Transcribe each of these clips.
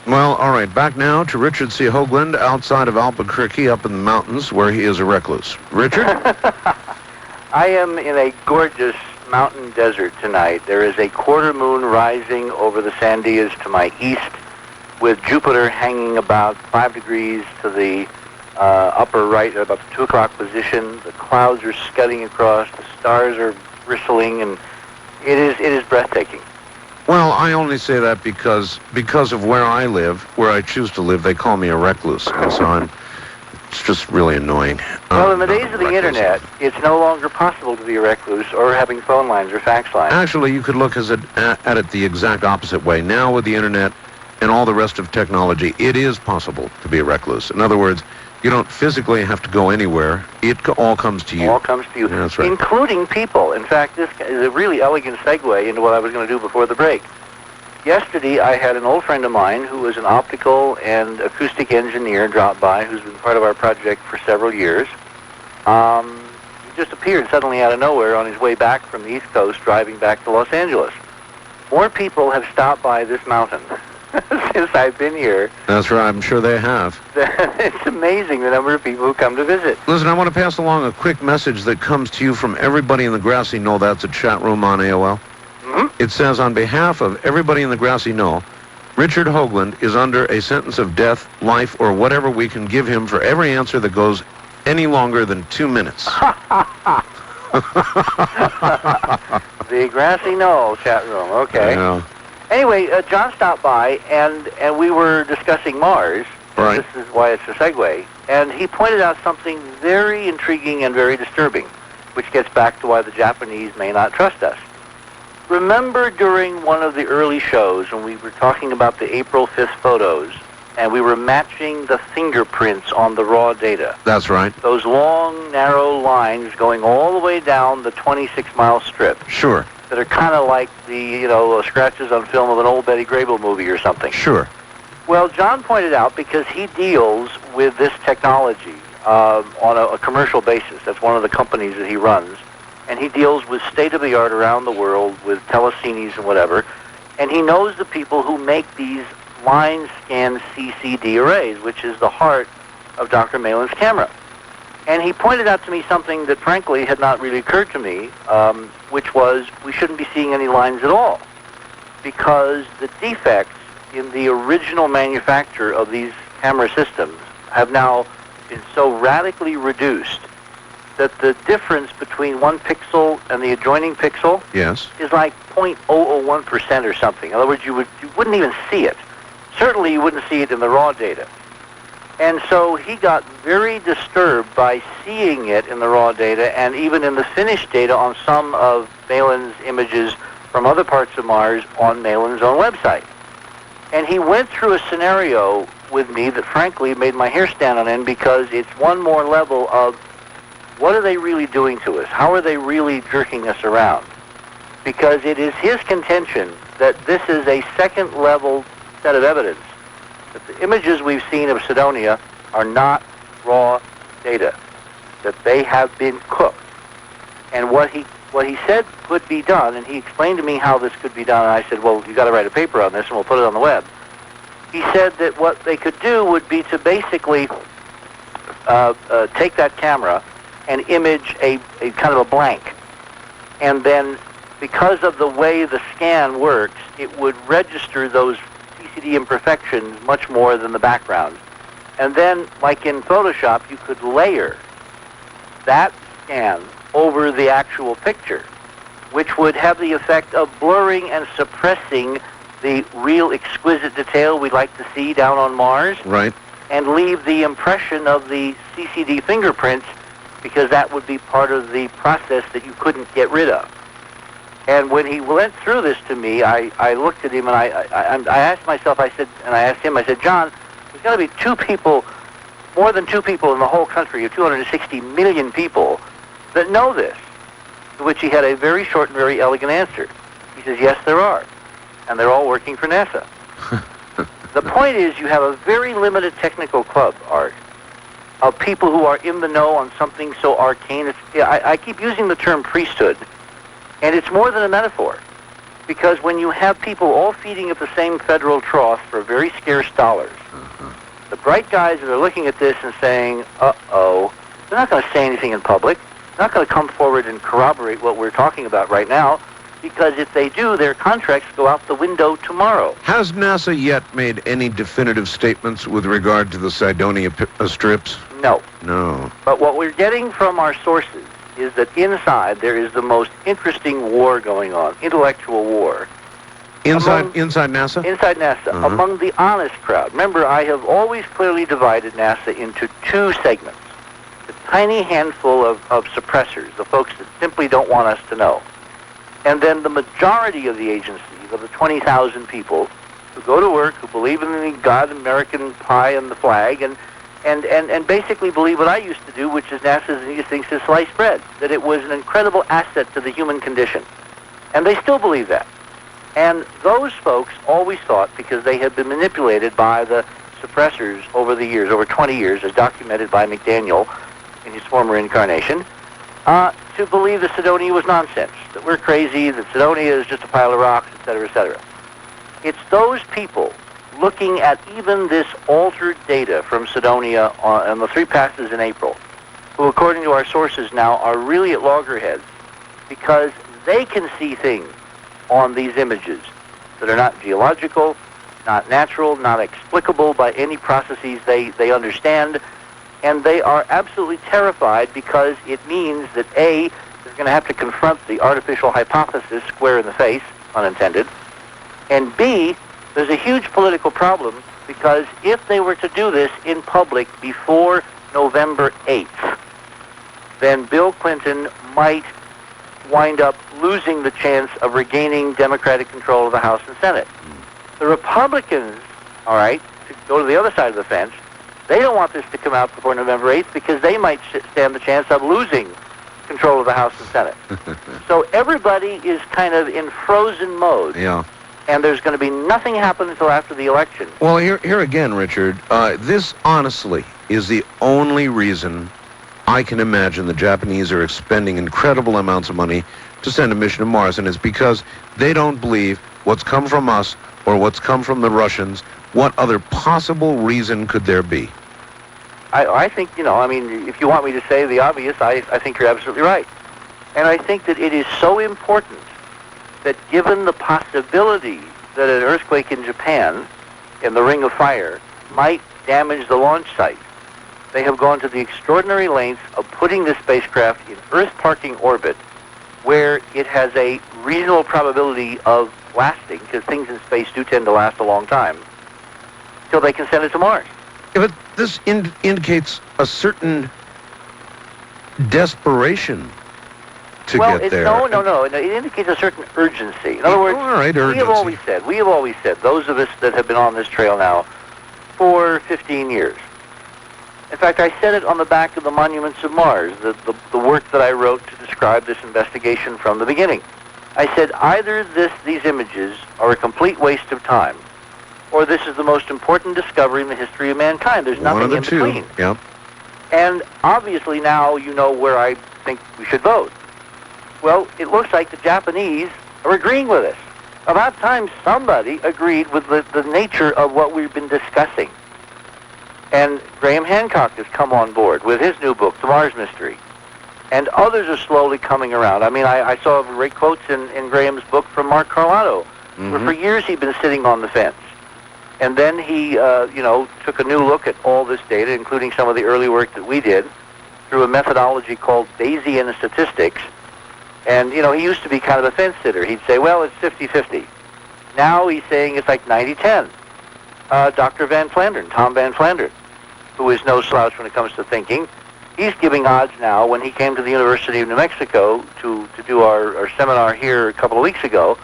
Well, all right, back now to Richard C. Hoagland outside of Albuquerque up in the mountains where he is a recluse. Richard? I am in a gorgeous mountain desert tonight. There is a quarter moon rising over the Sandias to my east, with Jupiter hanging about 5 degrees to the upper right, about the 2 o'clock position. The clouds are scudding across, the stars are bristling, and it is breathtaking. Well, I only say that because of where I live, where I choose to live, they call me a recluse, and so it's just really annoying. Well, in the days of the internet, it's no longer possible to be a recluse or having phone lines or fax lines. Actually, you could look at it the exact opposite way. Now with the internet and all the rest of technology, it is possible to be a recluse. In other words, you don't physically have to go anywhere. It all comes to you. All comes to you. Yeah, that's right. Including people. In fact, this is a really elegant segue into what I was going to do before the break. Yesterday, I had an old friend of mine who was an optical and acoustic engineer drop by, who's been part of our project for several years. He just appeared suddenly out of nowhere on his way back from the East Coast, driving back to Los Angeles. More people have stopped by this mountain since I've been here. That's right. I'm sure they have. It's amazing the number of people who come to visit. Listen, I want to pass along a quick message that comes to you from everybody in the Grassy Knoll. That's a chat room on AOL. Mm-hmm. It says, on behalf of everybody in the Grassy Knoll, Richard Hoagland is under a sentence of death, life, or whatever we can give him for every answer that goes any longer than 2 minutes. The Grassy Knoll chat room, okay. Yeah. Anyway, John stopped by, and we were discussing Mars. Right. This is why it's a segue. And he pointed out something very intriguing and very disturbing, which gets back to why the Japanese may not trust us. Remember during one of the early shows when we were talking about the April 5th photos, and we were matching the fingerprints on the raw data? That's right. Those long, narrow lines going all the way down the 26-mile strip. Sure. That are kind of like the, scratches on film of an old Betty Grable movie or something. Sure. Well, John pointed out, because he deals with this technology on a commercial basis. That's one of the companies that he runs. And he deals with state-of-the-art around the world with telecines and whatever. And he knows the people who make these line-scan CCD arrays, which is the heart of Dr. Malin's camera. And he pointed out to me something that, frankly, had not really occurred to me, which was we shouldn't be seeing any lines at all, because the defects in the original manufacture of these camera systems have now been so radically reduced that the difference between one pixel and the adjoining pixel Yes. is like 0.001% or something. In other words, you wouldn't even see it. Certainly you wouldn't see it in the raw data. And so he got very disturbed by seeing it in the raw data and even in the finished data on some of Malin's images from other parts of Mars on Malin's own website. And he went through a scenario with me that frankly made my hair stand on end, because it's one more level of what are they really doing to us? How are they really jerking us around? Because it is his contention that this is a second-level set of evidence that the images we've seen of Cydonia are not raw data, that they have been cooked. And what he said could be done, and he explained to me how this could be done, and I said, well, you've got to write a paper on this, and we'll put it on the web. He said that what they could do would be to basically take that camera and image a kind of a blank. And then, because of the way the scan works, it would register those CCD imperfections much more than the background. And then, like in Photoshop, you could layer that scan over the actual picture, which would have the effect of blurring and suppressing the real exquisite detail we'd like to see down on Mars. Right. And leave the impression of the CCD fingerprints, because that would be part of the process that you couldn't get rid of. And when he went through this to me, I looked at him and I asked myself, I asked him, John, there's got to be more than two people in the whole country of 260 million people that know this. To which he had a very short and very elegant answer. He says, yes, there are. And they're all working for NASA. The point is, you have a very limited technical club, Art, of people who are in the know on something so arcane. I keep using the term priesthood, and it's more than a metaphor. Because when you have people all feeding at the same federal trough for very scarce dollars, the bright guys that are looking at this and saying, uh-oh, they're not going to say anything in public. They're not going to come forward and corroborate what we're talking about right now, because if they do, their contracts go out the window tomorrow. Has NASA yet made any definitive statements with regard to the Cydonia strips? No. No. But what we're getting from our sources is that inside there is the most interesting war going on, intellectual war. Inside NASA? Inside NASA, among the honest crowd. Remember, I have always clearly divided NASA into two segments. The tiny handful of suppressors, the folks that simply don't want us to know. And then the majority of the agency, of the 20,000 people who go to work, who believe in the God, American pie, and the flag, and basically believe what I used to do, which is NASA thinks is sliced bread, that it was an incredible asset to the human condition. And they still believe that. And those folks always thought, because they had been manipulated by the suppressors over the years, over 20 years, as documented by McDaniel in his former incarnation, to believe that Cydonia was nonsense, that we're crazy, that Cydonia is just a pile of rocks, et cetera, et cetera. It's those people looking at even this altered data from Cydonia on the 3 passes in April, who, according to our sources now, are really at loggerheads, because they can see things on these images that are not geological, not natural, not explicable by any processes they understand, and they are absolutely terrified, because it means that A, they're going to have to confront the artificial hypothesis square in the face, unintended, and B, there's a huge political problem, because if they were to do this in public before November 8th, then Bill Clinton might wind up losing the chance of regaining Democratic control of the House and Senate. The Republicans, all right, to go to the other side of the fence, they don't want this to come out before November 8th, because they might stand the chance of losing control of the House and Senate. So everybody is kind of in frozen mode. Yeah. And there's going to be nothing happen until after the election. Well, here again, Richard, this honestly is the only reason I can imagine the Japanese are expending incredible amounts of money to send a mission to Mars, and it's because they don't believe what's come from us or what's come from the Russians. What other possible reason could there be? I think, if you want me to say the obvious, I think you're absolutely right. And I think that it is so important that, given the possibility that an earthquake in Japan, in the Ring of Fire, might damage the launch site, they have gone to the extraordinary lengths of putting this spacecraft in Earth parking orbit, where it has a reasonable probability of lasting, because things in space do tend to last a long time, till they can send it to Mars. Yeah, but this indicates a certain desperation to get there. No. It indicates a certain urgency. In other words, all right, urgency. we have always said, those of us that have been on this trail now for 15 years. In fact, I said it on the back of the Monuments of Mars, the work that I wrote to describe this investigation from the beginning. I said, either these images are a complete waste of time, or this is the most important discovery in the history of mankind. There's nothing in between. Yep. And obviously now you know where I think we should vote. Well, it looks like the Japanese are agreeing with us. About time somebody agreed with the nature of what we've been discussing. And Graham Hancock has come on board with his new book, The Mars Mystery. And others are slowly coming around. I mean, I saw great quotes in Graham's book from Mark Carlotto, where for years he'd been sitting on the fence. And then he, took a new look at all this data, including some of the early work that we did, through a methodology called Bayesian statistics. And, he used to be kind of a fence sitter. He'd say, well, it's 50-50. Now he's saying it's like 90-10. Dr. Van Flandern, Tom Van Flandern, who is no slouch when it comes to thinking, he's giving odds now. When he came to the University of New Mexico to do our seminar here a couple of weeks ago,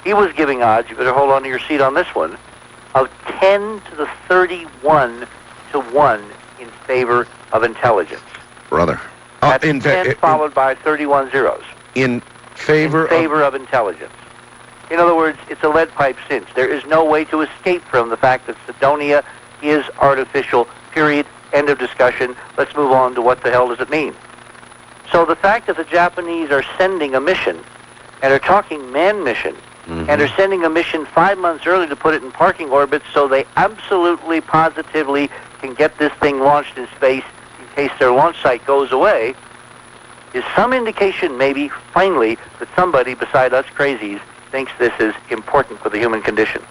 he was giving odds, you better hold on to your seat on this one, of 10 to the 31 to 1 in favor of intelligence. Brother. That's 10 followed by 31 zeros. In favor of intelligence. In other words, it's a lead pipe cinch. There is no way to escape from the fact that Cydonia is artificial, period, end of discussion. Let's move on to what the hell does it mean. So the fact that the Japanese are sending a mission, and are talking man mission, and are sending a mission 5 months early to put it in parking orbit so they absolutely, positively can get this thing launched in space in case their launch site goes away, is some indication maybe, finally, that somebody beside us crazies thinks this is important for the human condition.